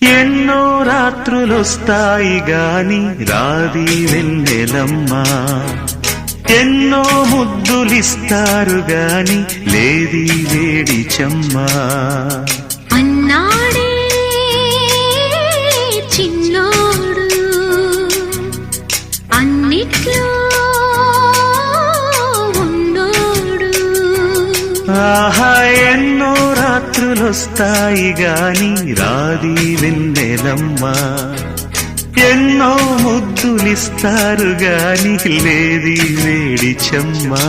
ఎన్నో రాత్రులొస్తాయి గాని రాది వెన్నెలమ్మా, ఎన్నో ముద్దులిస్తారు గాని లేది వేడి చెమ్మా. అన్నాడే చిన్నోడు అన్నిట్లో ఉన్నోడు. ఆహా ఎన్నో రాత్రులొస్తాయి గాని రాది వెన్నెలమ్మా, ఎన్నో ముద్దులిస్తారు గాని లేది వేడి చెమ్మా.